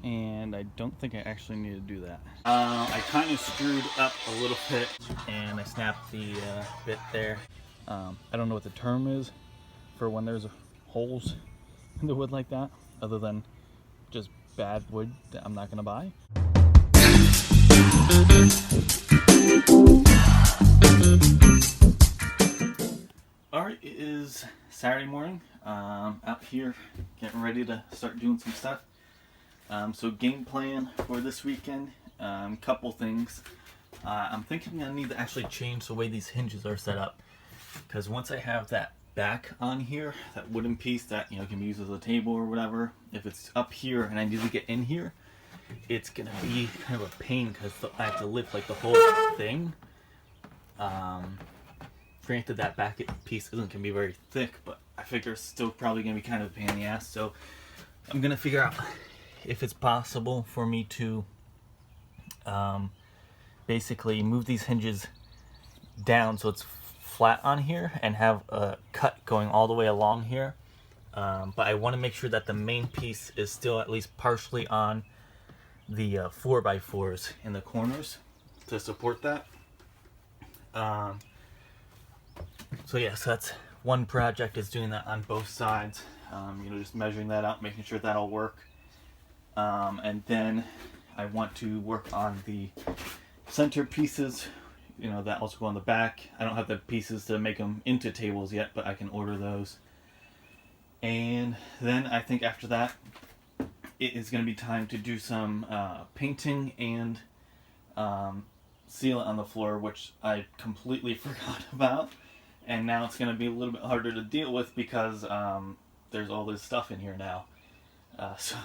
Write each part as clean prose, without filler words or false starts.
and I don't think I actually need to do that. I kind of screwed up a little bit, and I snapped the bit there. I don't know what the term is for when there's holes in the wood like that, other than just bad wood that I'm not gonna buy. Alright, it is Saturday morning. Out here getting ready to start doing some stuff. So game plan for this weekend, couple things. I'm thinking I need to actually change the way these hinges are set up, because once I have that back on here, that wooden piece that can be used as a table or whatever, if it's up here and I need to get in here, it's gonna be kind of a pain because I have to lift like the whole thing. Granted, that back piece isn't gonna be very thick, but I figure it's still probably gonna be kind of a pain in the ass. So I'm gonna figure out if it's possible for me to basically move these hinges down so it's flat on here and have a cut going all the way along here. But I want to make sure that the main piece is still at least partially on the 4x4s in the corners to support that. So yeah, so that's one project, is doing that on both sides. Just measuring that out, making sure that'll work. And then I want to work on the center pieces, that also go on the back. I don't have the pieces to make them into tables yet, but I can order those. And then I think after that, it is going to be time to do some painting and sealant on the floor, which I completely forgot about. And now it's going to be a little bit harder to deal with because there's all this stuff in here now. So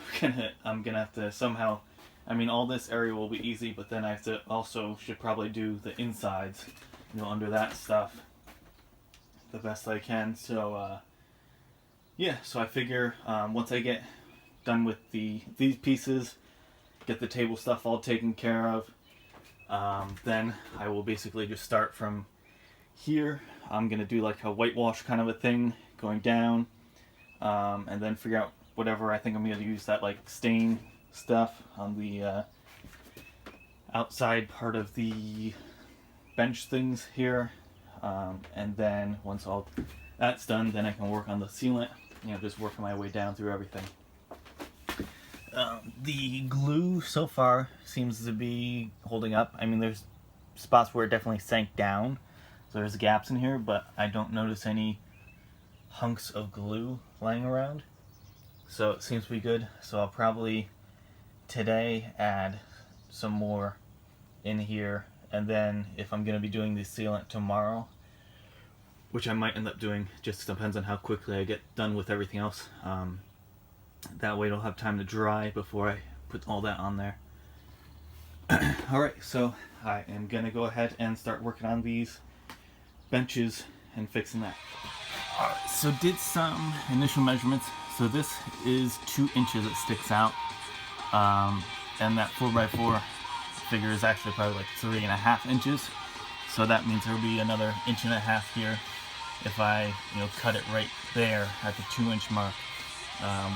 I'm gonna have to somehow, all this area will be easy, but then I have to should probably do the insides, under that stuff the best I can. So yeah, so I figure once I get done with these pieces, get the table stuff all taken care of, then I will basically just start from here. I'm gonna do like a whitewash kind of a thing going down, and then figure out whatever I think I'm going to use, that like stain stuff on the outside part of the bench things here. And then once all that's done, then I can work on the sealant, just working my way down through everything. The glue so far seems to be holding up. There's spots where it definitely sank down, so there's gaps in here, but I don't notice any hunks of glue lying around. So it seems to be good. So I'll probably today add some more in here, and then if I'm going to be doing the sealant tomorrow, which I might end up doing, just depends on how quickly I get done with everything else. That way it'll have time to dry before I put all that on there. Alright, so I am going to go ahead and start working on these benches and fixing that. Alright, so did some initial measurements. So this is 2 inches that sticks out, and that 4x4 figure is actually probably like 3.5 inches. So that means there'll be another 1.5 inches here if I, cut it right there at the 2-inch mark,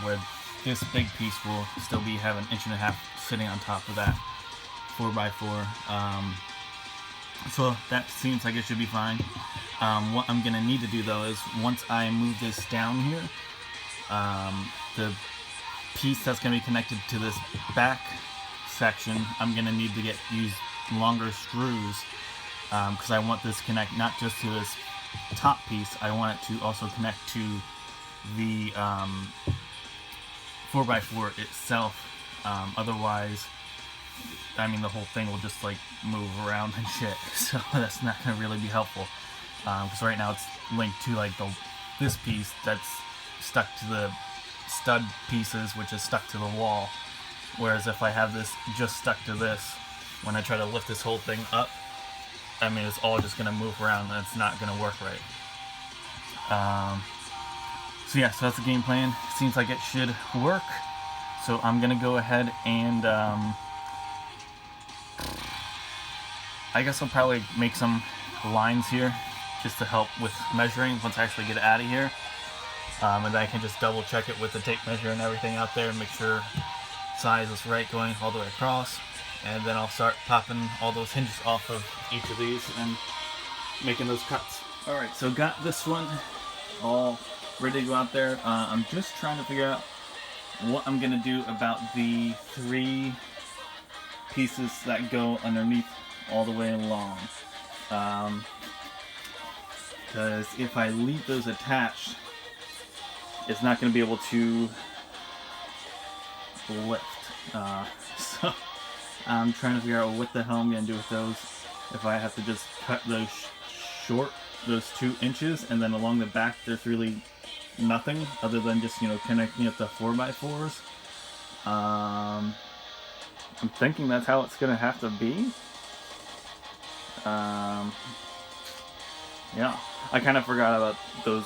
where this big piece will still be having 1.5 inches sitting on top of that 4x4. So that seems like it should be fine. What I'm gonna need to do though is, once I move this down here, the piece that's going to be connected to this back section, I'm going to need to use longer screws, because I want this connect not just to this top piece, I want it to also connect to the 4x4 itself. Otherwise, the whole thing will just like move around and shit, so that's not going to really be helpful, because right now it's linked to like this piece that's stuck to the stud pieces, which is stuck to the wall, whereas if I have this just stuck to this, when I try to lift this whole thing up, it's all just going to move around and it's not going to work right. So yeah, so that's the game plan. Seems like it should work, so I'm going to go ahead and I guess I'll probably make some lines here just to help with measuring once I actually get it out of here. And then I can just double check it with the tape measure and everything out there and make sure size is right going all the way across, and then I'll start popping all those hinges off of each of these and making those cuts. Alright, so got this one all ready to go out there. I'm just trying to figure out what I'm going to do about the 3 pieces that go underneath all the way along. Because if I leave those attached, it's not going to be able to lift. So I'm trying to figure out what the hell I'm going to do with those. If I have to just cut those short, those 2 inches, and then along the back there's really nothing other than just, you know, connecting it to 4x4s. I'm thinking that's how it's going to have to be. Yeah, I kind of forgot about those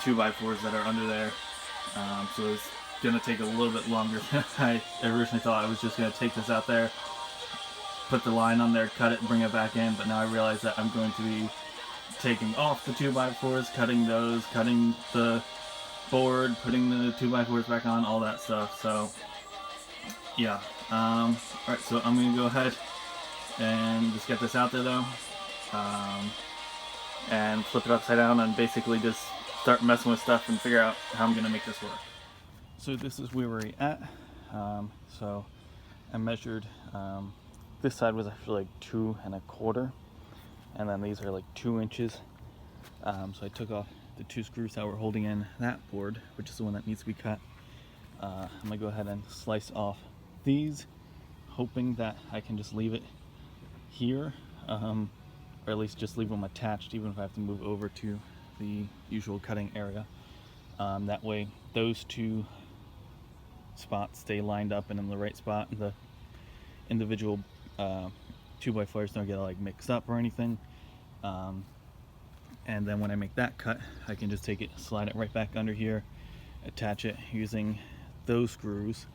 2x4s that are under there. So it's going to take a little bit longer than I originally thought. I was just going to take this out there, put the line on there, cut it, and bring it back in. But now I realize that I'm going to be taking off the 2x4s, cutting those, cutting the board, putting the 2x4s back on, all that stuff. So yeah. Alright, so I'm going to go ahead and just get this out there though. And flip it upside down and basically just start messing with stuff and figure out how I'm going to make this work. So this is where we're at. So I measured, this side was actually like 2 1/4, and then these are like 2 inches. So I took off the 2 screws that were holding in that board, which is the one that needs to be cut. I'm going to go ahead and slice off these, hoping that I can just leave it here. Or at least just leave them attached, even if I have to move over to the usual cutting area. That way those 2 spots stay lined up and in the right spot, and the individual 2x4s don't get like mixed up or anything. And then when I make that cut, I can just take it, slide it right back under here, attach it using those screws,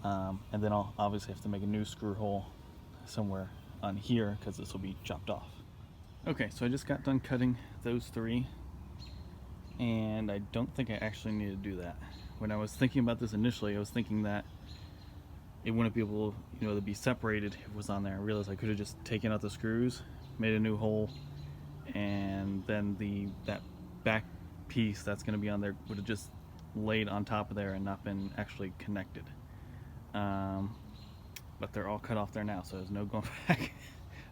and then I'll obviously have to make a new screw hole somewhere on here because this will be chopped off. Okay, so I just got done cutting those 3, and I don't think I actually need to do that. When I was thinking about this initially, I was thinking that it wouldn't be able, you know, to be separated if it was on there. I realized I could have just taken out the screws, made a new hole, and then that back piece that's going to be on there would have just laid on top of there and not been actually connected. But they're all cut off there now, so there's no going back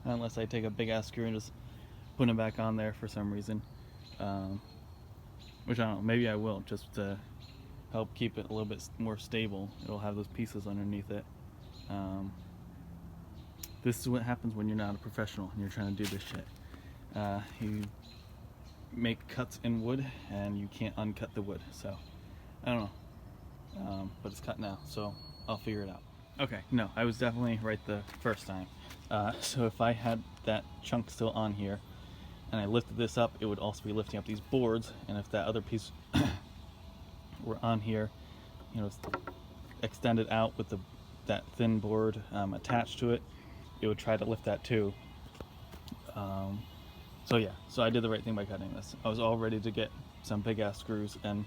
unless I take a big ass screw and just put them back on there for some reason. Which I don't know, maybe I will, just to help keep it a little bit more stable. It'll have those pieces underneath it. This is what happens when you're not a professional and you're trying to do this shit. You make cuts in wood and you can't uncut the wood, so I don't know. But it's cut now, so I'll figure it out. Okay, no, I was definitely right the first time. So if I had that chunk still on here and I lifted this up, it would also be lifting up these boards, and if that other piece were on here, you know, extended out with that thin board attached to it, it would try to lift that too. So yeah, so I did the right thing by cutting this. I was all ready to get some big ass screws and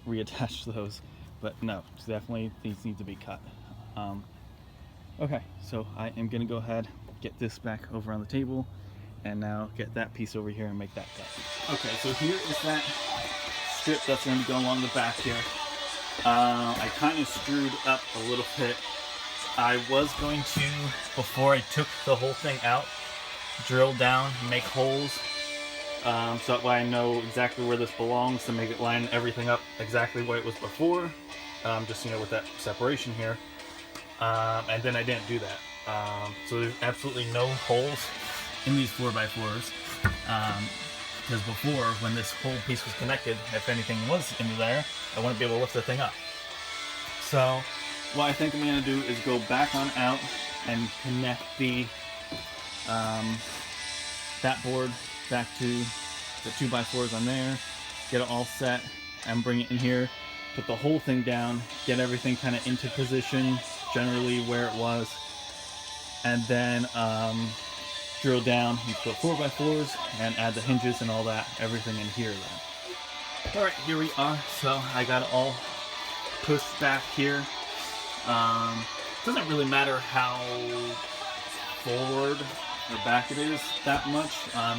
reattach those, but no, definitely these need to be cut. Okay, so I am gonna go ahead, get this back over on the table, and now get that piece over here and make that cut. Okay, so here is that strip that's going to go along the back here. I kind of screwed up a little bit. I was going to, before I took the whole thing out, drill down, make holes, so that way I know exactly where this belongs, to make it line everything up exactly what it was before, just, you know, with that separation here. And then I didn't do that. So there's absolutely no holes in these 4x4s. Because before, when this whole piece was connected, if anything was into there, I wouldn't be able to lift the thing up. So what I think I'm going to do is go back on out and connect that board back to the 2x4s on there, get it all set, and bring it in here, put the whole thing down, get everything kind of into position, generally where it was, and then drill down and put 4x4s and add the hinges and all that, everything in here then. Alright, here we are. So I got it all pushed back here. doesn't really matter how forward or back it is that much,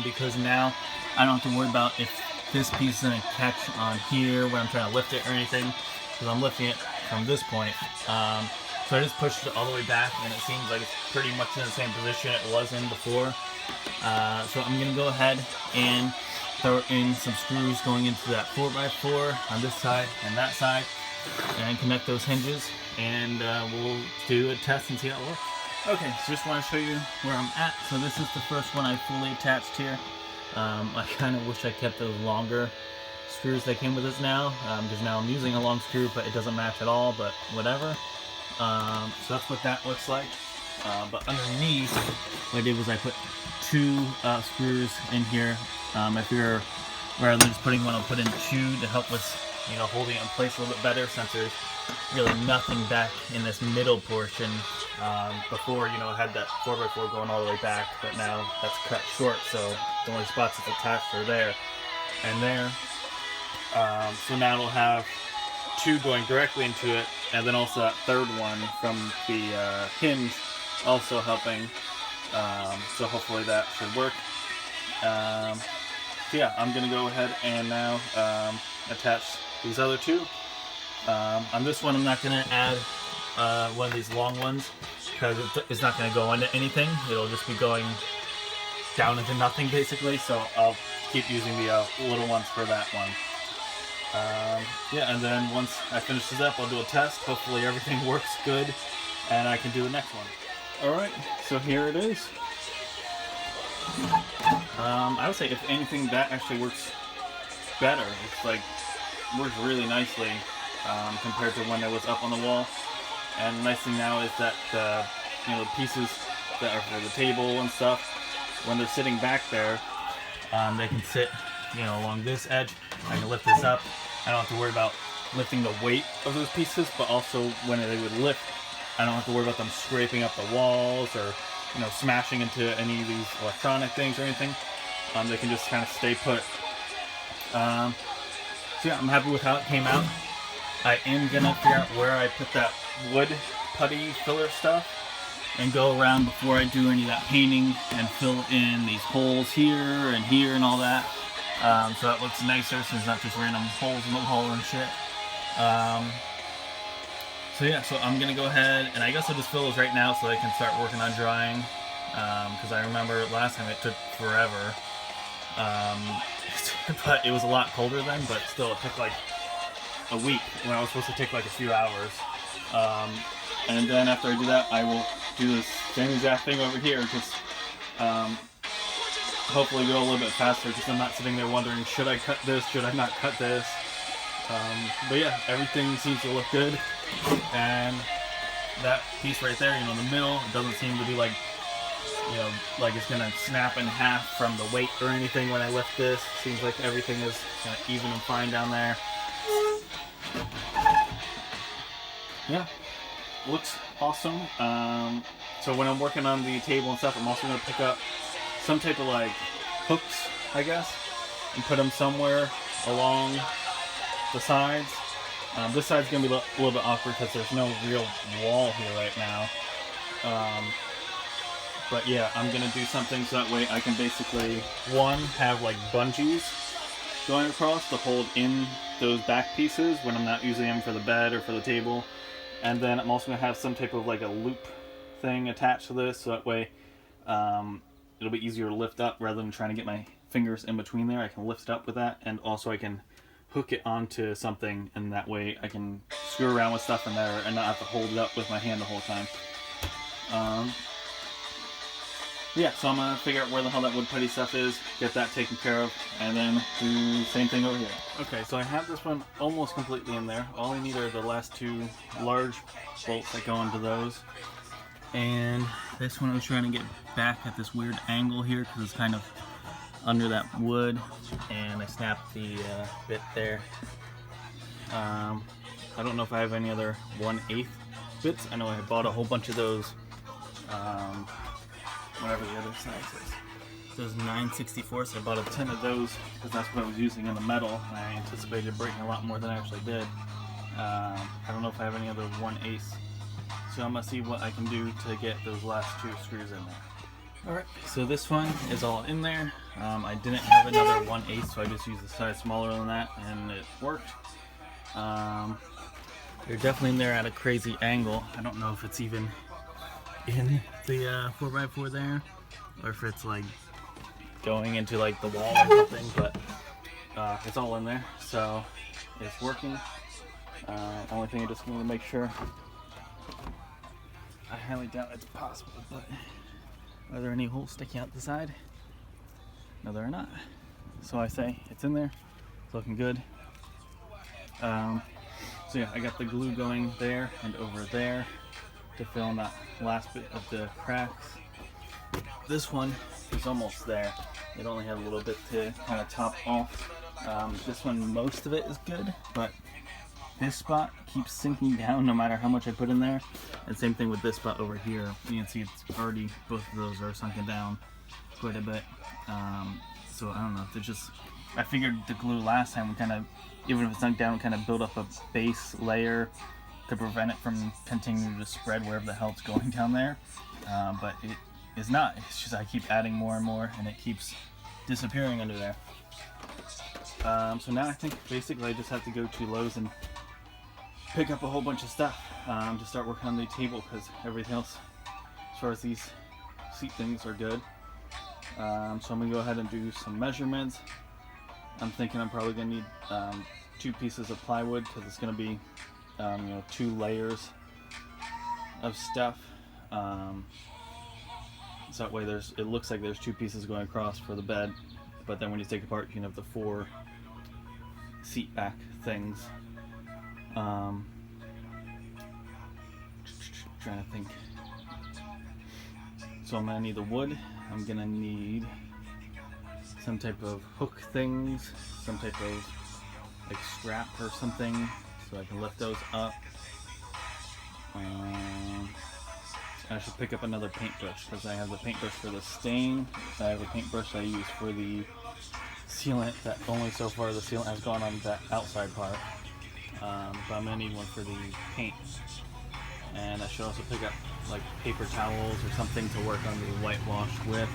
because now I don't have to worry about if this piece is going to catch on here when I'm trying to lift it or anything, because I'm lifting it from this point. So I just pushed it all the way back, and it seems like it's pretty much in the same position it was in before. So I'm going to go ahead and throw in some screws going into that 4x4 on this side and that side, and connect those hinges, and we'll do a test and see how it works. Okay, so just want to show you where I'm at. So this is the first one I fully attached here. I kind of wish I kept those longer screws that came with this now, because now I'm using a long screw, but it doesn't match at all, but whatever. So that's what that looks like. But underneath, what I did was I put 2 screws in here. I figure rather than just putting one, I'll put in 2 to help with, you know, holding it in place a little bit better, since there's really nothing back in this middle portion. Before, you know, I had that 4x4 going all the way back, but now that's cut short, so the only spots it's attached are there and there. So now it'll have 2 going directly into it, and then also that third one from the hinge also helping. So hopefully that should work. So yeah, I'm gonna go ahead and now attach these other 2. On this one, I'm not gonna add one of these long ones, because it's not going to go into anything. It'll just be going down into nothing, basically. So I'll keep using the little ones for that one. Yeah, and then once I finish this up, I'll do a test. Hopefully everything works good, and I can do the next one. Alright, so here it is. I would say, if anything, that actually works better. It's like, works really nicely compared to when it was up on the wall. And the nice thing now is that you know, the pieces that are for the table and stuff, when they're sitting back there, they can sit, you know, along this edge. I can lift this up. I don't have to worry about lifting the weight of those pieces, but also when they would lift, I don't have to worry about them scraping up the walls or, you know, smashing into any of these electronic things or anything. They can just kind of stay put. So yeah, I'm happy with how it came out. I am gonna figure out where I put that wood putty filler stuff and go around before I do any of that painting and fill in these holes here and all that, so that looks nicer, so it's not just random holes in the wall and shit. So yeah, so I'm gonna go ahead and I guess I'll just fill those right now so I can start working on drying, because I remember last time it took forever, but it was a lot colder then, but still it took like a week when I was supposed to take like a few hours. And then after I do that, I will do this same exact thing over here, just hopefully go a little bit faster, because I'm not sitting there wondering, should I cut this, should I not cut this. But yeah, everything seems to look good, and that piece right there, you know, in the middle, it doesn't seem to be like, you know, like it's gonna snap in half from the weight or anything when I lift this. Seems like everything is kind of even and fine down there. Yeah, looks awesome. So when I'm working on the table and stuff, I'm also going to pick up some type of like hooks, I guess, and put them somewhere along the sides. This side's going to be a little bit awkward because there's no real wall here right now. But yeah, I'm going to do something so that way I can basically, one, have like bungees going across to hold in those back pieces when I'm not using them for the bed or for the table. And then I'm also going to have some type of like a loop thing attached to this, so that way it'll be easier to lift up rather than trying to get my fingers in between there. I can lift it up with that, and also I can hook it onto something, and that way I can screw around with stuff in there and not have to hold it up with my hand the whole time. Yeah, so I'm going to figure out where the hell that wood putty stuff is, get that taken care of, and then do the same thing over here. Okay, so I have this one almost completely in there. All I need are the last 2 large bolts that go into those. And this one I was trying to get back at this weird angle here because it's kind of under that wood, and I snapped the bit there. I don't know if I have any other 1/8 bits. I know I bought a whole bunch of those, whatever the other size is. Those 9/64, so I bought a ton of those because that's what I was using in the metal, and I anticipated breaking a lot more than I actually did. I don't know if I have any other 1/8. so I'm gonna see what I can do to get those last 2 screws in there. Alright, so this one is all in there. I didn't have another 1/8, so I just used the size smaller than that, and it worked. They're definitely in there at a crazy angle. I don't know if it's even in the 4x4 there, or if it's like going into like the wall or something, but it's all in there, so it's working. Only thing I just need to make sure, I highly doubt it's possible, but are there any holes sticking out the side? No, there are not. So I say it's in there, it's looking good. So yeah, I got the glue going there and over there to fill in that last bit of the cracks. This one is almost there. It only had a little bit to kind of top off. This one, most of it is good, but this spot keeps sinking down no matter how much I put in there. And same thing with this spot over here. You can see it's already, both of those are sunken down quite a bit. So I don't know, they're just, I figured the glue last time would kind of, even if it sunk down, kind of build up a base layer to prevent it from continuing to spread wherever the hell it's going down there. But it is not. It's just I keep adding more and more, and it keeps disappearing under there. So now I think basically I just have to go to Lowe's and pick up a whole bunch of stuff to start working on the table, because everything else, as far as these seat things, are good. So I'm gonna go ahead and do some measurements. I'm thinking I'm probably gonna need 2 pieces of plywood, because it's gonna be 2 layers of stuff. So that way it looks like there's 2 pieces going across for the bed, but then when you take it apart, you can have the 4 seat back things. Trying to think. So I'm gonna need the wood. I'm gonna need some type of hook things, some type of like strap or something, so I can lift those up. I should pick up another paintbrush, because I have the paintbrush for the stain. I have a paintbrush I use for the sealant that only so far the sealant has gone on that outside part. But I'm going to need one for the paint. And I should also pick up like paper towels or something to work on the whitewash with.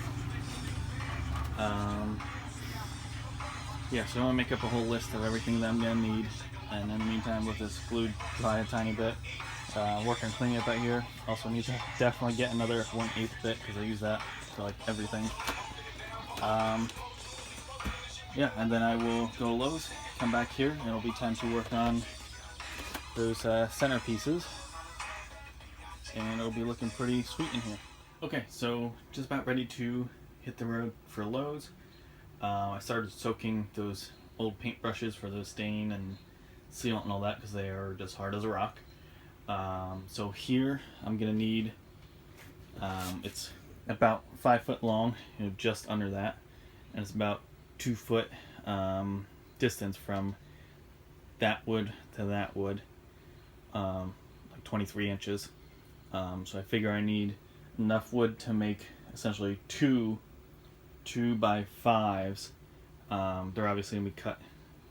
Yeah, so I'm going to make up a whole list of everything that I'm going to need. And in the meantime, let this glue dry a tiny bit. Work on cleaning up out here. Also need to definitely get another 1/8 bit, because I use that for like everything. Yeah, and then I will go to Lowe's, come back here, and it'll be time to work on those center pieces. And it'll be looking pretty sweet in here. Okay, so just about ready to hit the road for Lowe's. I started soaking those old paint brushes for the stain and sealant and all that, because they are just hard as a rock. So here I'm gonna need, it's about 5 foot long, just under that, and it's about 2 foot distance from that wood to that wood, like 23 inches. So I figure I need enough wood to make essentially 2 2x5s. They're obviously gonna be cut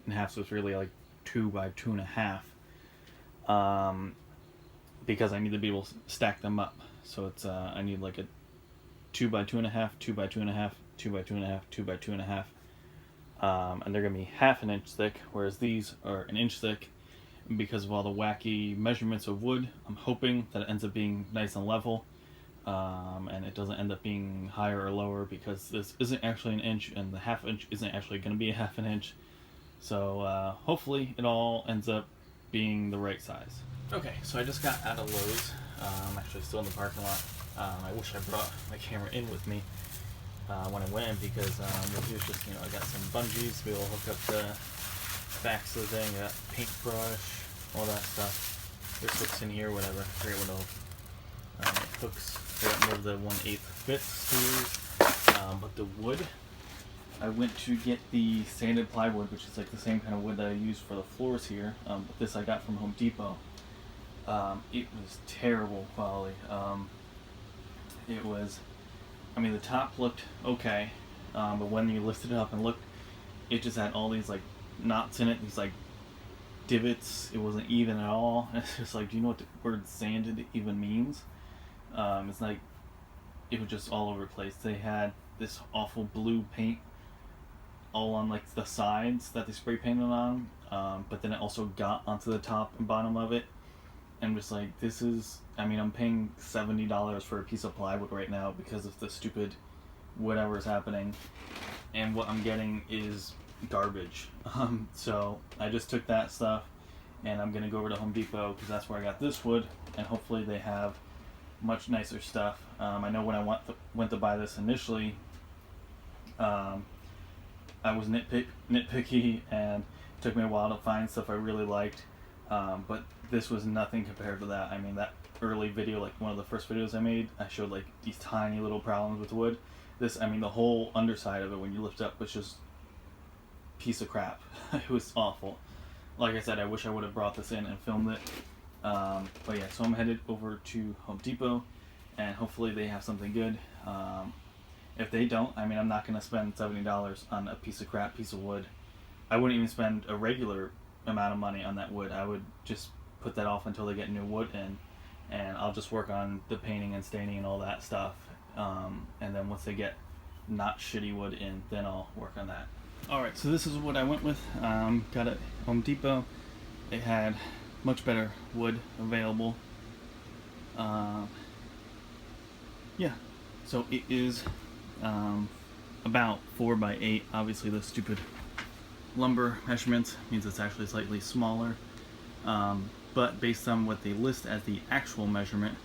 in half, so it's really like 2 by 2.5. Because I need to be able to stack them up. So it's I need like a 2 by 2.5, 2 by 2.5, 2 by 2.5, 2 by 2.5. And they're gonna be 1/2 inch thick, whereas these are 1 inch thick. And because of all the wacky measurements of wood, I'm hoping that it ends up being nice and level, and it doesn't end up being higher or lower, because this isn't actually 1 inch, and the 1/2 inch isn't actually going to be 1/2 inch. So hopefully it all ends up being the right size. Okay, so I just got out of Lowe's. I'm actually still in the parking lot. I wish I brought my camera in with me when I went in, because you'll use just, I got some bungees to be able to hook up the backs of the thing, I got paintbrush, all that stuff. There's hooks in here, whatever. I forget what all hooks. I got more of the 1/8 bits to use. But the wood, I went to get the sanded plywood, which is like the same kind of wood that I use for the floors here. But this I got from Home Depot. It was terrible quality. It was, the top looked okay, but when you lifted it up and looked, it just had all these like knots in it, these like divots. It wasn't even at all. It's just like, do you know what the word sanded even means? It's like it was just all over the place. They had this awful blue paint all on like the sides that they spray painted on, but then it also got onto the top and bottom of it. And just like, this is, I mean, I'm paying $70 for a piece of plywood right now because of the stupid whatever's happening, and what I'm getting is garbage. So I just took that stuff and I'm gonna go over to Home Depot because that's where I got this wood, and hopefully they have much nicer stuff. I know when I went to buy this initially, I was nitpicky, and it took me a while to find stuff I really liked, but this was nothing compared to that. I mean, that early video, like one of the first videos I made, I showed like these tiny little problems with wood. This, I mean, the whole underside of it when you lift up was just piece of crap. It was awful. Like I said, I wish I would have brought this in and filmed it. But yeah, so I'm headed over to Home Depot, and hopefully they have something good. If they don't, I mean, I'm not going to spend $70 on a piece of crap piece of wood. I wouldn't even spend a regular amount of money on that wood. I would just put that off until they get new wood in, and I'll just work on the painting and staining and all that stuff. And then once they get not shitty wood in, then I'll work on that. Alright, so this is what I went with. Got it at Home Depot. They had much better wood available. Yeah, so it is about 4 by 8. Obviously the stupid lumber measurements means it's actually slightly smaller, but based on what they list as the actual measurement,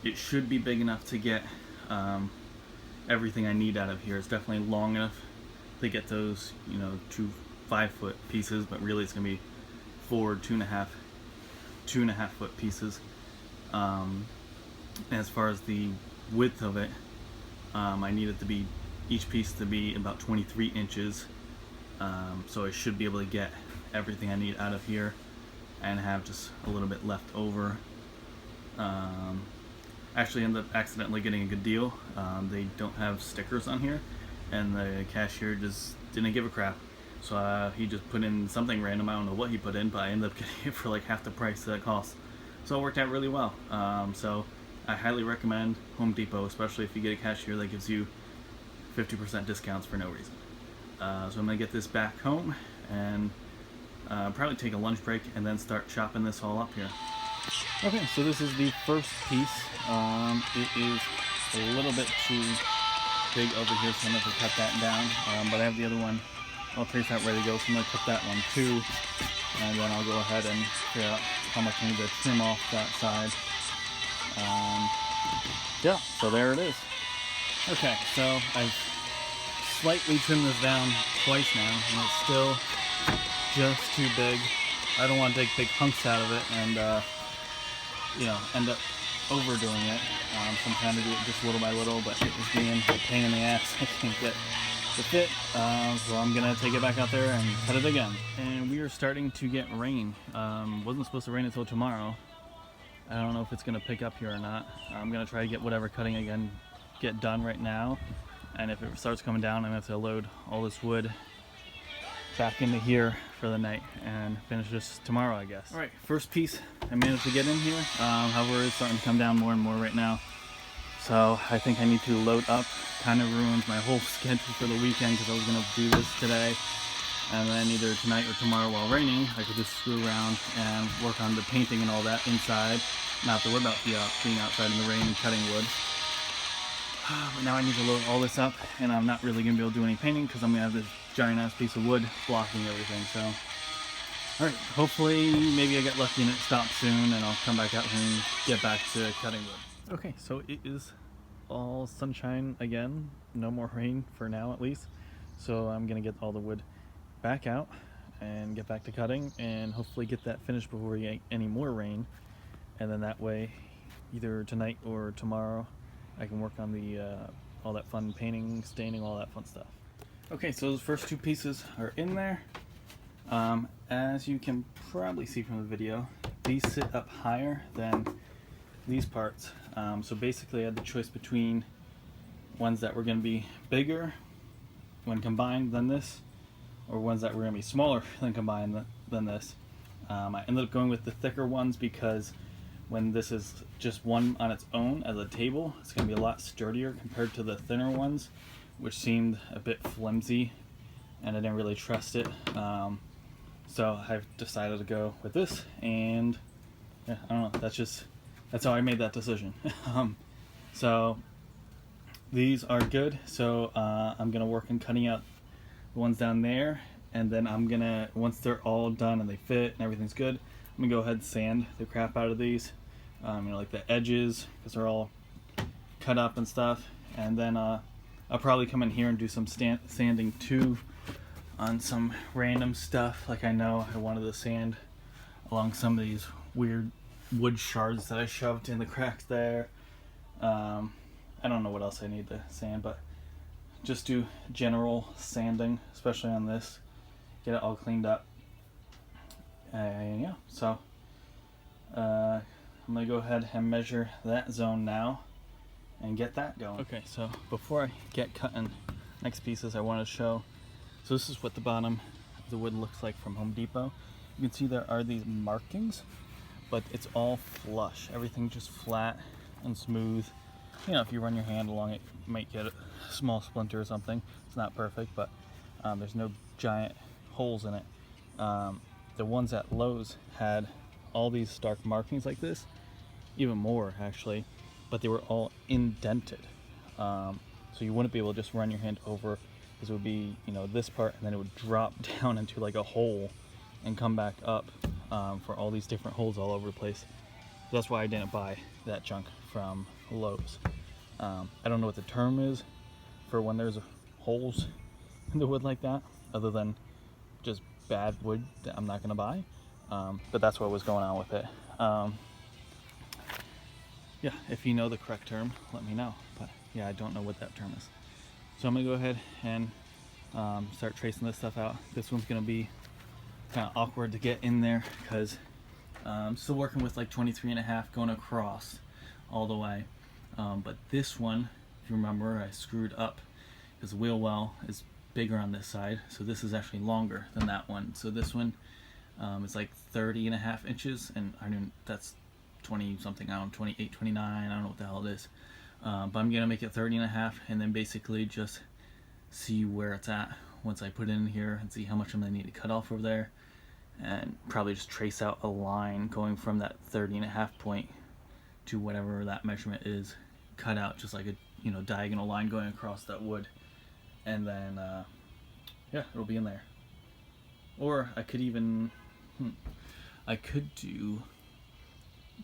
it should be big enough to get everything I need out of here. It's definitely long enough to get those, you know, 2 5-foot pieces, but really it's gonna be 4 2.5 foot pieces. As far as the width of it, I need it to be, each piece to be about 23 inches. So I should be able to get everything I need out of here and have just a little bit left over. Actually ended up accidentally getting a good deal. They don't have stickers on here, and the cashier just didn't give a crap. So he just put in something random. I don't know what he put in, but I ended up getting it for like half the price that it cost. So it worked out really well. So I highly recommend Home Depot, especially if you get a cashier that gives you 50% discounts for no reason. So I'm going to get this back home and probably take a lunch break and then start chopping this all up here. Okay, so this is the first piece. It is a little bit too big over here, so I'm going to have to cut that down. But I have the other one all traced out ready to go, so I'm going to cut that one too. And then I'll go ahead and figure out how much I need to trim off that side. Yeah, so there it is. Okay, so I've slightly trimmed this down twice now, and it's still just too big. I don't want to take big hunks out of it and, you know, end up overdoing it. So I'm trying to do it just little by little, but it was being a pain in the ass. I can't get the fit, so I'm gonna take it back out there and cut it again. And we are starting to get rain. Wasn't supposed to rain until tomorrow. I don't know if it's gonna pick up here or not. I'm gonna try to get whatever cutting I can get done right now, and if it starts coming down, I'm gonna have to load all this wood back into here for the night and finish this tomorrow, I guess. All right, first piece I managed to get in here. However, it's starting to come down more and more right now, so I think I need to load up. Kind of ruined my whole schedule for the weekend because I was gonna do this today, and then either tonight or tomorrow while raining I could just screw around and work on the painting and all that inside, not have to worry about being outside in the rain and cutting wood. But now I need to load all this up, and I'm not really gonna be able to do any painting because I'm gonna have this giant ass piece of wood blocking everything. So alright, hopefully maybe I get lucky and it stops soon, and I'll come back out here and get back to cutting wood. Okay, so it is all sunshine again, no more rain for now at least, so I'm gonna get all the wood back out and get back to cutting and hopefully get that finished before we get any more rain, and then that way either tonight or tomorrow I can work on the all that fun painting, staining, all that fun stuff. Okay, so those first two pieces are in there. As you can probably see from the video, these sit up higher than these parts. So basically I had the choice between ones that were going to be bigger when combined than this, or ones that were going to be smaller than combined than this. I ended up going with the thicker ones because when this is just one on its own as a table, it's going to be a lot sturdier compared to the thinner ones, which seemed a bit flimsy, and I didn't really trust it. So I've decided to go with this, and yeah, I don't know, that's how I made that decision. So these are good, so I'm going to work on cutting out the ones down there, and then I'm going to, once they're all done and they fit and everything's good, I'm going to go ahead and sand the crap out of these, like the edges, because they're all cut up and stuff, and then I'll probably come in here and do some sanding too on some random stuff. Like I know I wanted to sand along some of these weird wood shards that I shoved in the cracks there. I don't know what else I need to sand, but just do general sanding, especially on this, get it all cleaned up. And yeah, so I'm gonna go ahead and measure that zone now and get that going. Okay, so before I get cutting next pieces, I want to show, so this is what the bottom of the wood looks like from Home Depot. You can see there are these markings, but it's all flush, everything just flat and smooth. You know, if you run your hand along it, you might get a small splinter or something. It's not perfect, but there's no giant holes in it. The ones at Lowe's had all these stark markings like this, even more actually, but they were all indented. So you wouldn't be able to just run your hand over, because it would be, you know, this part, and then it would drop down into like a hole and come back up for all these different holes all over the place. So that's why I didn't buy that junk from Lowe's. I don't know what the term is for when there's holes in the wood like that, other than just bad wood that I'm not gonna buy. But that's what was going on with it. Yeah, if you know the correct term, let me know. But yeah, I don't know what that term is. So I'm gonna go ahead and start tracing this stuff out. This one's gonna be kind of awkward to get in there because I'm still working with like 23.5 going across all the way. But this one, if you remember, I screwed up because the wheel well is bigger on this side, so this is actually longer than that one. So this one is like 30.5 inches, and I mean that's 20 something, I don't know, 28, 29, I don't know what the hell it is. But I'm gonna make it 30.5, and then basically just see where it's at once I put it in here and see how much I'm gonna need to cut off over there, and probably just trace out a line going from that 30.5 point to whatever that measurement is, cut out just like a, you know, diagonal line going across that wood, and then yeah, it'll be in there. Or I could even I could do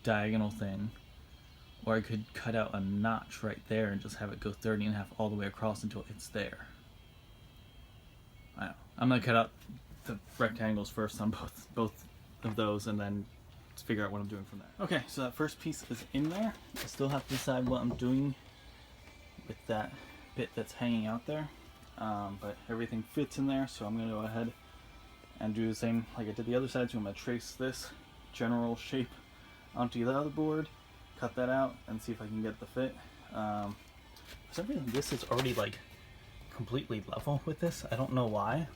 diagonal thing, or I could cut out a notch right there and just have it go 30.5 all the way across until it's there. I don't know. I'm gonna cut out the rectangles first on both of those, and then figure out what I'm doing from there. Okay, so that first piece is in there. I still have to decide what I'm doing with that bit that's hanging out there, but everything fits in there, so I'm gonna go ahead and do the same like I did the other side. So I'm gonna trace this general shape onto the other board, cut that out, and see if I can get the fit. For some reason this is already like completely level with this. I don't know why.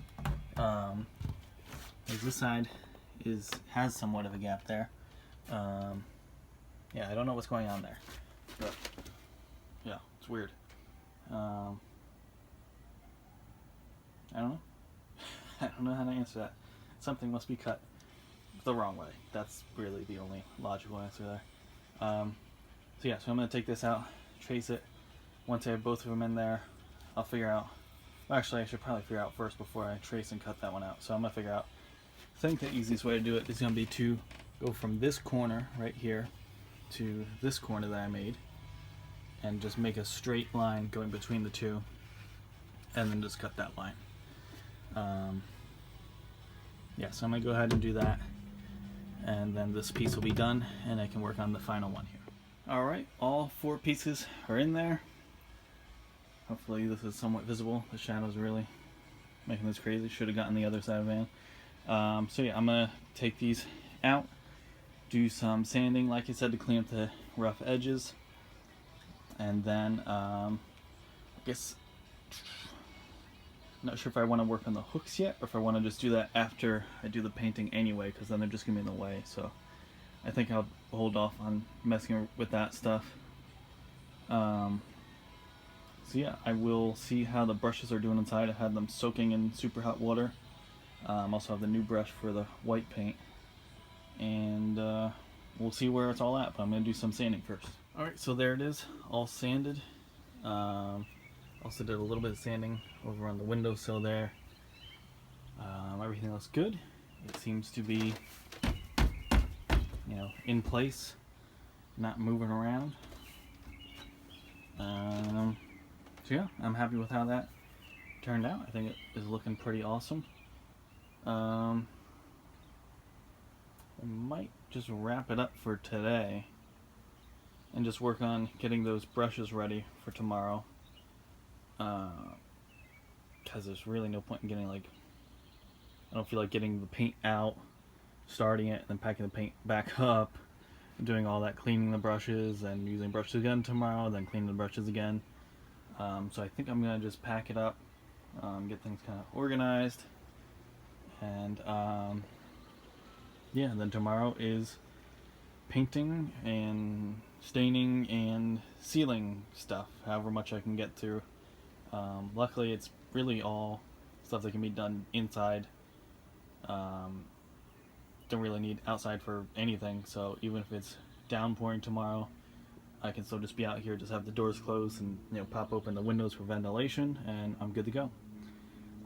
This side has somewhat of a gap there. Yeah, I don't know what's going on there, but yeah, it's weird. I don't know. I don't know how to answer that. Something must be cut the wrong way. That's really the only logical answer there. So yeah, so I'm going to take this out, trace it. Once I have both of them in there, I'll figure out, well, actually I should probably figure out first before I trace and cut that one out. So I'm going to figure out, I think the easiest way to do it is going to be to go from this corner right here to this corner that I made, and just make a straight line going between the two, and then just cut that line. Yeah, so I'm going to go ahead and do that, and then this piece will be done, and I can work on the final one here. Alright, all 4 pieces are in there. Hopefully this is somewhat visible. The shadow's really making this crazy. Should have gotten the other side of the van. So yeah, I'm going to take these out, do some sanding, like I said, to clean up the rough edges, and then I guess Not sure if I want to work on the hooks yet, or if I want to just do that after I do the painting anyway, because then they're just going to be in the way. So I think I'll hold off on messing with that stuff. So yeah, I will see how the brushes are doing inside. I had them soaking in super hot water. Also have the new brush for the white paint. And we'll see where it's all at, but I'm going to do some sanding first. Alright, so there it is, all sanded. Also did a little bit of sanding over on the windowsill there. Everything looks good. It seems to be, you know, in place, not moving around. So yeah, I'm happy with how that turned out. I think it is looking pretty awesome. I might just wrap it up for today and just work on getting those brushes ready for tomorrow. Because there's really no point in getting, like, I don't feel like getting the paint out, starting it, and then packing the paint back up, and doing all that, cleaning the brushes, and using brushes again tomorrow, then cleaning the brushes again. So I think I'm going to just pack it up, get things kind of organized, and yeah, then tomorrow is painting and staining and sealing stuff, however much I can get through. Luckily it's really all stuff that can be done inside. Don't really need outside for anything, so even if it's downpouring tomorrow, I can still just be out here, just have the doors closed and, you know, pop open the windows for ventilation, and I'm good to go.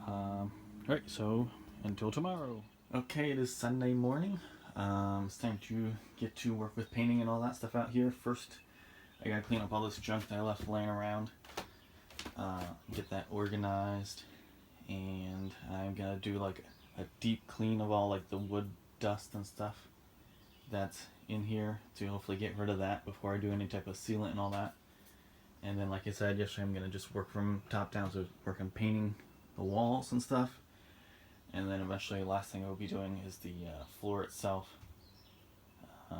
Alright, so until tomorrow. Okay, it is Sunday morning. It's time to get to work with painting and all that stuff out here. First, I gotta clean up all this junk that I left laying around. Get that organized, and I'm gonna do like a deep clean of all like the wood dust and stuff that's in here to hopefully get rid of that before I do any type of sealant and all that. And then, like I said yesterday, I'm gonna just work from top down, so work on painting the walls and stuff. And then eventually, the last thing I will be doing is the floor itself. So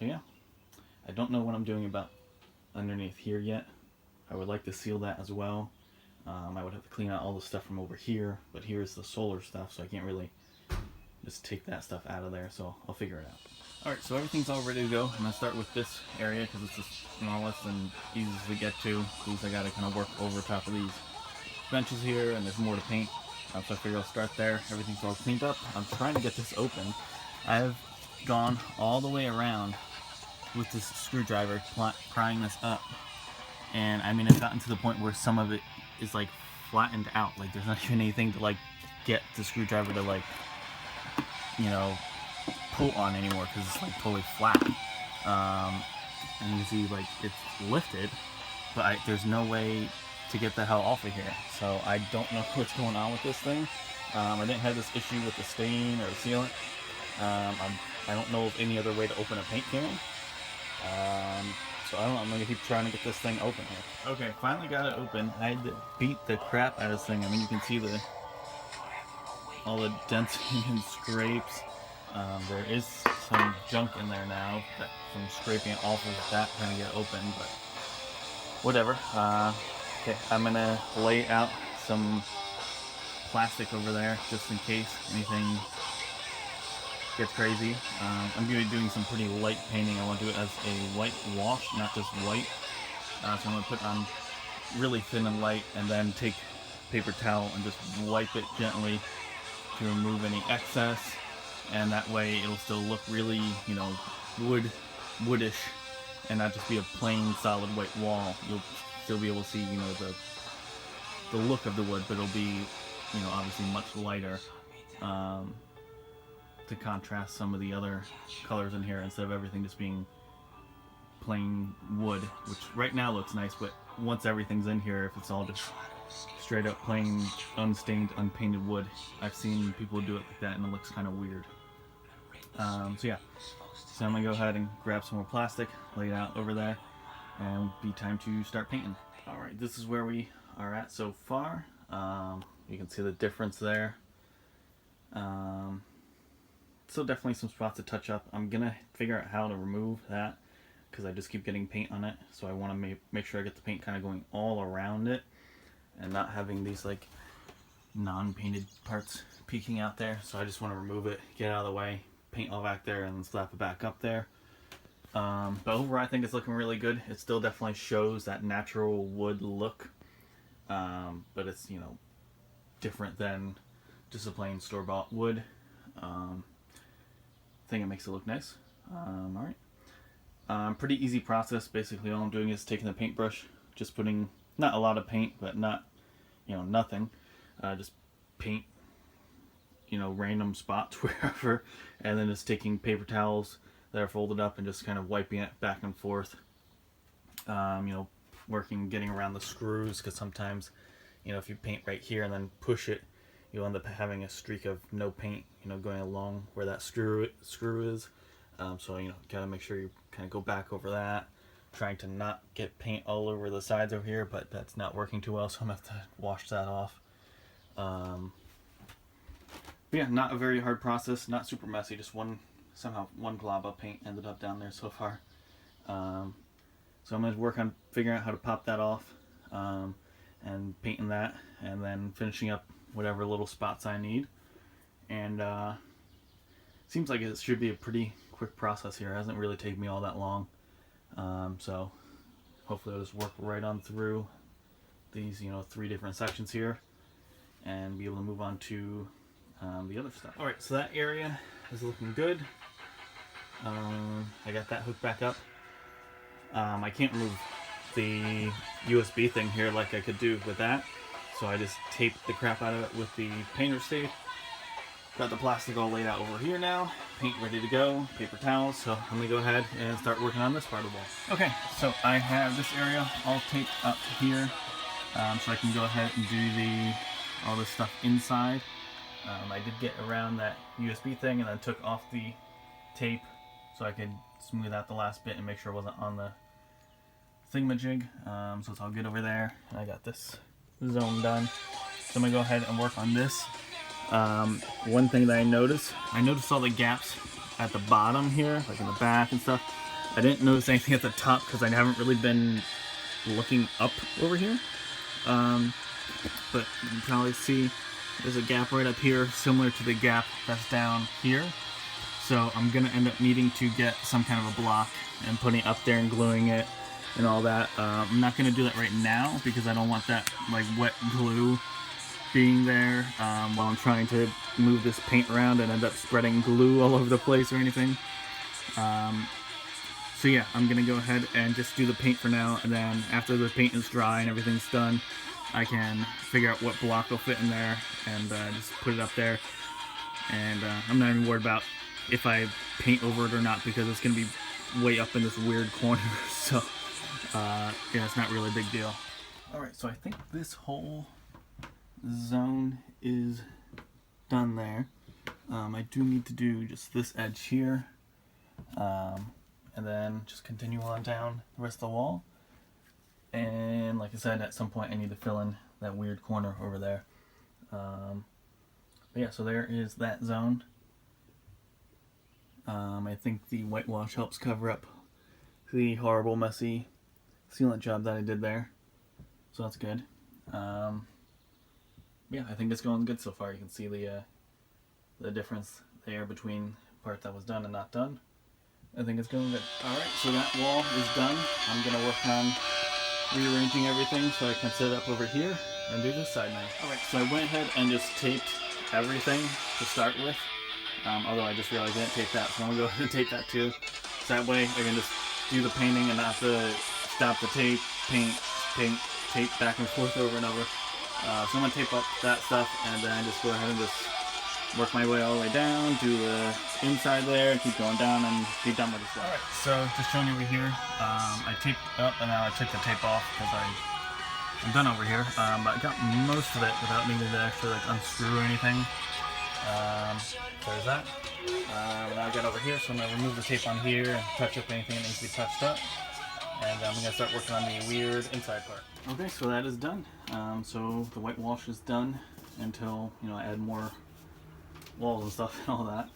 yeah, I don't know what I'm doing about underneath here yet. I would like to seal that as well. I would have to clean out all the stuff from over here, but here's the solar stuff, so I can't really just take that stuff out of there, so I'll figure it out. Alright, so everything's all ready to go. I'm going to start with this area because it's just smallest and easiest to get to. These I got to kind of work over top of these benches here, and there's more to paint. So I figure I'll start there. Everything's all cleaned up. I'm trying to get this open. I've gone all the way around with this screwdriver, prying this up. And I mean, it's gotten to the point where some of it is like flattened out. Like there's not even anything to like get the screwdriver to, like, you know, pull on anymore because it's like totally flat. And you can see like it's lifted, but there's no way to get the hell off of here. So I don't know what's going on with this thing. I didn't have this issue with the stain or the sealant. I don't know of any other way to open a paint can. So I don't know, I'm gonna keep trying to get this thing open here. Okay, finally got it open. I had to beat the crap out of this thing. I mean, you can see all the dents and scrapes. There is some junk in there now from scraping it off of that trying to get it open, but whatever. Okay, I'm gonna lay out some plastic over there just in case anything gets crazy. I'm going to be doing some pretty light painting. I want to do it as a white wash, not just white. So I'm going to put on really thin and light, and then take paper towel and just wipe it gently to remove any excess. And that way it'll still look really, you know, woodish, and not just be a plain solid white wall. You'll still be able to see, you know, the look of the wood, but it'll be, you know, obviously much lighter. To contrast some of the other colors in here, instead of everything just being plain wood, which right now looks nice, but once everything's in here, if it's all just straight up plain unstained, unpainted wood, I've seen people do it like that and it looks kind of weird. So yeah, so I'm gonna go ahead and grab some more plastic, lay it out over there, and it'll be time to start painting. Alright, this is where we are at so far. You can see the difference there. Still definitely some spots to touch up. I'm gonna figure out how to remove that because I just keep getting paint on it, so I want to make sure I get the paint kind of going all around it and not having these like non-painted parts peeking out there, so I just want to remove it, get it out of the way, paint all back there, and then slap it back up there. But overall I think it's looking really good. It still definitely shows that natural wood look, but it's, you know, different than just a plain store-bought wood. I think it makes it look nice. Alright. Pretty easy process. Basically all I'm doing is taking the paintbrush, just putting not a lot of paint, but not, you know, nothing. Just paint, you know, random spots wherever, and then just taking paper towels that are folded up and just kind of wiping it back and forth. You know, getting around the screws, because sometimes, you know, if you paint right here and then push it, you'll end up having a streak of no paint, you know, going along where that screw is. So, you know, gotta make sure you kind of go back over that, trying to not get paint all over the sides over here, but that's not working too well, so I'm gonna have to wash that off. But yeah, not a very hard process, not super messy, just somehow one glob of paint ended up down there so far. So I'm going to work on figuring out how to pop that off, and painting that, and then finishing up whatever little spots I need. And seems like it should be a pretty quick process here. It hasn't really taken me all that long. So hopefully I'll just work right on through these, you know, 3 different sections here, and be able to move on to the other stuff. Alright, so that area is looking good. I got that hooked back up. I can't remove the USB thing here like I could do with that, so I just taped the crap out of it with the painter's tape. Got the plastic all laid out over here now, paint ready to go, paper towels, so I'm going to go ahead and start working on this part of the wall. Okay, so I have this area all taped up here, so I can go ahead and do all this stuff inside. I did get around that USB thing and then took off the tape so I could smooth out the last bit and make sure it wasn't on the thingamajig. So it's all good over there. And I got this zone done. So I'm going to go ahead and work on this. One thing that I noticed all the gaps at the bottom here, like in the back and stuff. I didn't notice anything at the top because I haven't really been looking up over here. But you can probably see there's a gap right up here, similar to the gap that's down here. So I'm going to end up needing to get some kind of a block and putting it up there and gluing it and all that. I'm not going to do that right now because I don't want that like wet glue being there while I'm trying to move this paint around and end up spreading glue all over the place or anything. So yeah, I'm going to go ahead and just do the paint for now, and then after the paint is dry and everything's done, I can figure out what block will fit in there and just put it up there. And I'm not even worried about if I paint over it or not because it's going to be way up in this weird corner. So yeah, it's not really a big deal. Alright, so I think this whole zone is done there. I do need to do just this edge here, and then just continue on down the rest of the wall. And like I said, at some point I need to fill in that weird corner over there. But yeah, so there is that zone. I think the whitewash helps cover up the horrible, messy sealant job that I did there. So that's good. Yeah, I think it's going good so far. You can see the difference there between the part that was done and not done. I think it's going good. Alright, so that wall is done. I'm going to work on rearranging everything so I can set it up over here and do this side now. Alright, so I went ahead and just taped everything to start with. Although I just realized I didn't tape that, so I'm going to go ahead and tape that too. So that way I can just do the painting and not have to stop the tape, paint, tape back and forth over and over. So I'm going to tape up that stuff and then just go ahead and just work my way all the way down, do the inside there, keep going down, and be done with this stuff. Alright, so just showing you over here, I taped up and now I took the tape off because I'm done over here, but I got most of it without needing to actually like unscrew or anything. So there's that. Now I got over here, so I'm going to remove the tape on here and touch up anything that needs to be touched up. And I'm going to start working on the weird inside part. Okay, so that is done. So the whitewash is done until, you know, I add more walls and stuff and all that.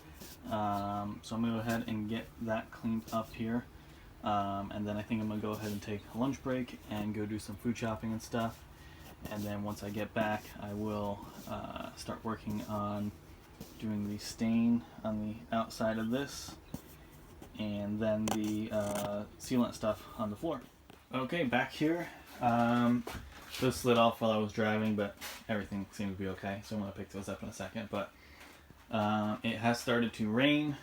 So I'm going to go ahead and get that cleaned up here. And then I think I'm going to go ahead and take a lunch break and go do some food shopping and stuff. And then once I get back, I will start working on doing the stain on the outside of this, and then the sealant stuff on the floor. Okay, back here. Those slid off while I was driving, but everything seemed to be okay, so I'm going to pick those up in a second. But it has started to rain,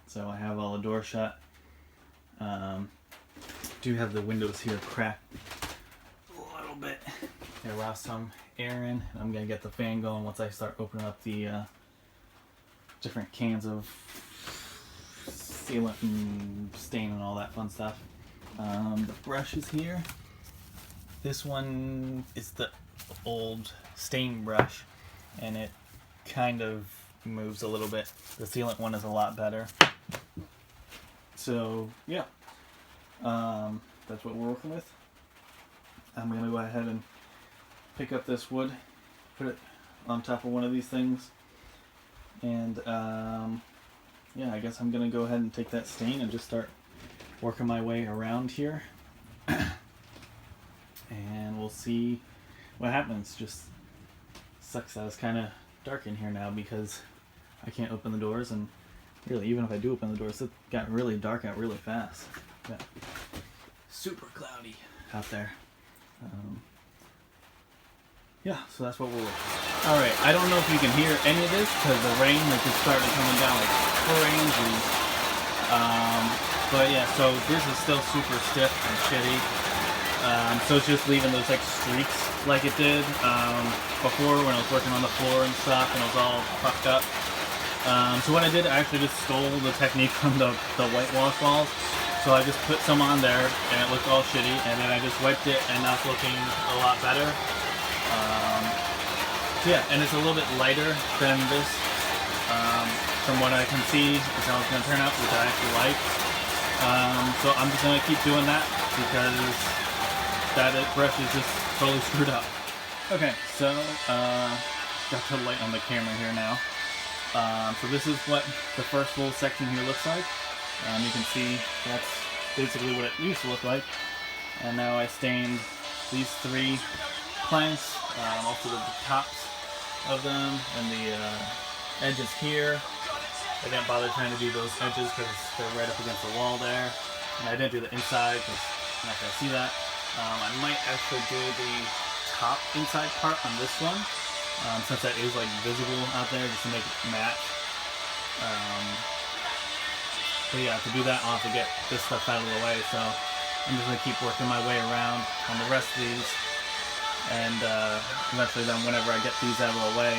so I have all the doors shut. Do have the windows here cracked a little bit. They allow some air in. I'm going to get the fan going once I start opening up the different cans of sealant and stain and all that fun stuff. The brush is here. This one is the old stain brush, and it kind of moves a little bit. The sealant one is a lot better. So yeah, that's what we're working with. I'm gonna go ahead and pick up this wood, put it on top of one of these things, and yeah, I guess I'm gonna go ahead and take that stain and just start working my way around here. And we'll see what happens. Just sucks that it's kind of dark in here now because I can't open the doors, and really, even if I do open the doors, it got really dark out really fast. Yeah. Super cloudy out there. Yeah, so that's what we're working with. Alright, I don't know if you can hear any of this because the rain just started coming down like crazy. But yeah, so this is still super stiff and shitty. So it's just leaving those like streaks like it did before when I was working on the floor and stuff, and it was all fucked up. So what I did, I actually just stole the technique from the whitewash walls. So I just put some on there and it looked all shitty, and then I just wiped it and now it's looking a lot better. So yeah, and it's a little bit lighter than this. From what I can see, is how it's going to turn out, which I actually like. So I'm just going to keep doing that because that brush is just totally screwed up. Okay, so got the light on the camera here now. So this is what the first little section here looks like. You can see that's basically what it used to look like. And now I stained these 3 planks, also the tops of them, and the edges here. I didn't bother trying to do those edges because they're right up against the wall there. And I didn't do the inside because I'm not going to see that. I might actually do the top inside part on this one, since that is like visible out there, just to make it match. But yeah, to do that I'll have to get this stuff out of the way, so I'm just going to keep working my way around on the rest of these, and eventually then whenever I get these out of the way,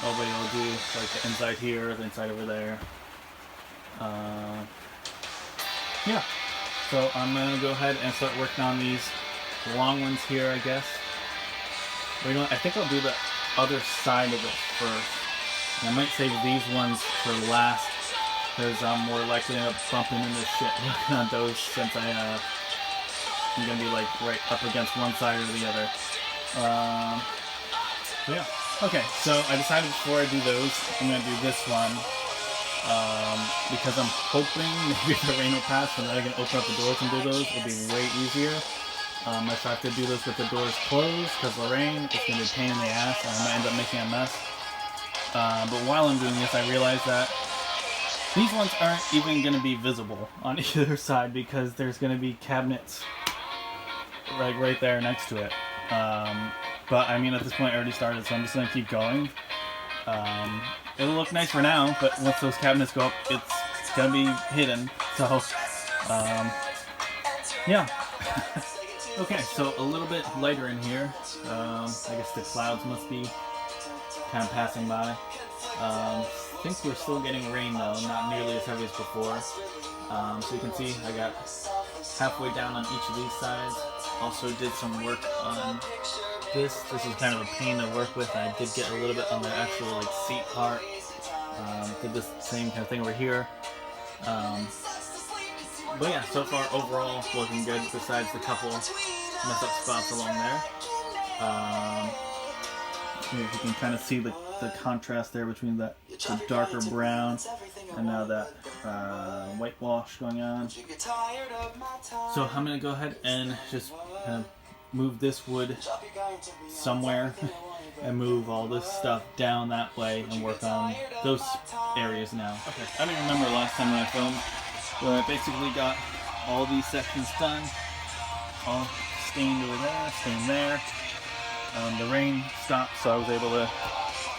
nobody will do like the inside here, the inside over there. Yeah, so I'm going to go ahead and start working on these long ones here, I guess. Or, you know what, I think I'll do the other side of it first. And I might save these ones for last, because I'm more likely to end up bumping into shit working on those, since I'm going to be like right up against one side or the other. Yeah. Okay, so I decided before I do those, I'm going to do this one. Because I'm hoping maybe the rain will pass and then I can open up the doors and do those. It'll be way easier. If I have to do this with the doors closed because of the rain, it's going to be a pain in the ass and I might end up making a mess. But while I'm doing this, I realized that these ones aren't even going to be visible on either side because there's going to be cabinets like right there next to it. But I mean, at this point I already started, so I'm just going to keep going. It'll look nice for now, but once those cabinets go up, it's going to be hidden. So, yeah. Okay, so a little bit lighter in here. I guess the clouds must be kind of passing by. I think we're still getting rain though, not nearly as heavy as before. So you can see I got halfway down on each of these sides. Also did some work on this. This is kind of a pain to work with. I did get a little bit on the actual like seat part. Did this same kind of thing over here. But yeah, so far overall looking good besides the couple mess up spots along there. If you can kind of see the contrast there between the darker brown and now that whitewash going on. So I'm going to go ahead and just kind of move this wood somewhere and move all this stuff down that way and work on those areas now. Okay, I don't remember last time that I filmed, but I basically got all these sections done, all stained over there, stained there. The rain stopped, so I was able to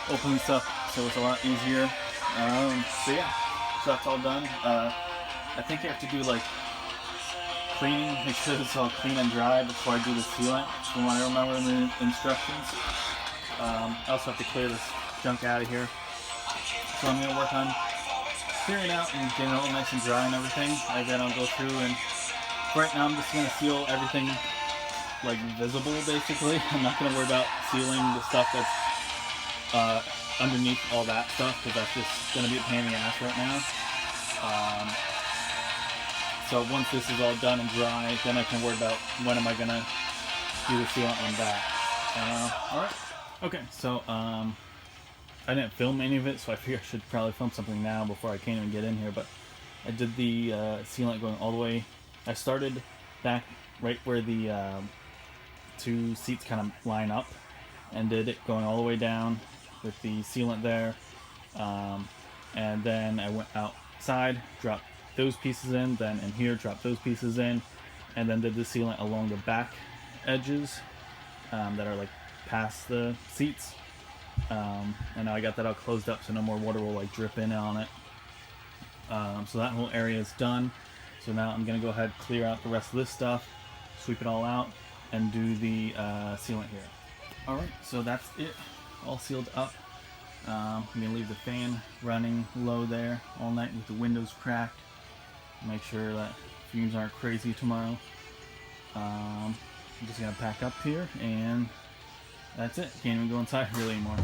open this up, so it's a lot easier. So yeah, so that's all done. I think I have to do like cleaning, make sure it's all clean and dry before I do the sealant, from what I remember in the instructions. I also have to clear this junk out of here. So I'm going to work on clearing out and getting it all nice and dry and everything. And then I'll go through and right now I'm just going to seal everything like visible basically. I'm not going to worry about sealing the stuff that's underneath all that stuff, because that's just going to be a pain in the ass right now. So once this is all done and dry, then I can worry about when am I going to do the sealant on that. Alright. Okay, so I didn't film any of it, so I figure I should probably film something now before I can't even get in here, but I did the sealant going all the way. I started back right where the two seats kind of line up, and did it going all the way down with the sealant there, and then I went outside, dropped those pieces in, then in here dropped those pieces in, and then did the sealant along the back edges that are like past the seats, and now I got that all closed up so no more water will like drip in on it. So that whole area is done. So now I'm gonna go ahead, clear out the rest of this stuff, sweep it all out, and do the sealant here. Alright, so that's it, all sealed up. I'm gonna leave the fan running low there all night with the windows cracked. Make sure that fumes aren't crazy tomorrow. I'm just gonna pack up here, and that's it. Can't even go inside really anymore.